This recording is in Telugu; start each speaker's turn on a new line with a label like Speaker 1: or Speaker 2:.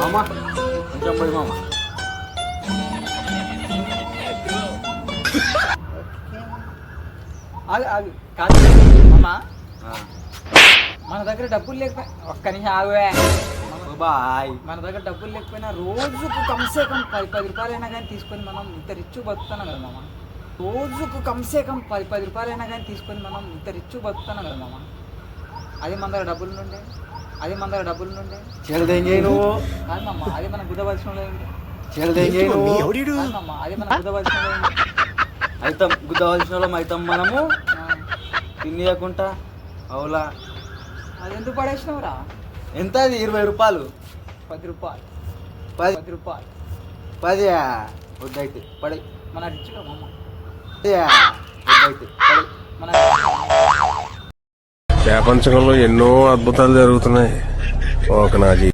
Speaker 1: మామ కొంచెం పోయి మామ.
Speaker 2: కాదు మామా,
Speaker 1: ఆ.
Speaker 2: మన దగ్గర డబ్బులు లేకపోయినా ఒక్క నిమిషం ఆగువే.
Speaker 1: బాయ్.
Speaker 2: మన దగ్గర డబ్బులు లేకపోయినా రోజుకు కమ్సే కమ్ 10 రూపాయలైనా కానీ తీసుకొని మనం ఇంత రిచ్ బతుకుతున్నాం కదా మామ. రోజుకు కమ్సే కమ్ 10 రూపాయలైనా కానీ తీసుకొని మనం ఇంత రిచ్ బతుకుతున్నాం కదా మామ. అది మన దగ్గర డబ్బులు నుండే, అది మన దగ్గర డబ్బులు నుండే.
Speaker 1: చెల్దేం చేయి నువ్వు.
Speaker 2: కాదు మామ, అది మన గుద్దవలసిన ఉంది.
Speaker 1: చెల్దేం చేయి నువ్వు.
Speaker 2: కాదు మామ, అది మన గుద్దవలసిన ఉంది.
Speaker 1: అయితే గుద్దవలసిన వాళ్ళం అవుతాం మనము. తినేయకుండా అవులా.
Speaker 2: అది ఎందుకు పడేసినావురా?
Speaker 1: ఎంత అది? 20 రూపాయలు.
Speaker 2: 10 రూపాయలు.
Speaker 1: 10
Speaker 2: 10 రూపాయలు.
Speaker 1: 10 వద్దయితే పడే.
Speaker 2: మన రిచ్గా మామ,
Speaker 1: వద్దయితే పడే.
Speaker 2: మన
Speaker 3: ప్రపంచంలో ఎన్నో అద్భుతాలు జరుగుతున్నాయి. ఒక నా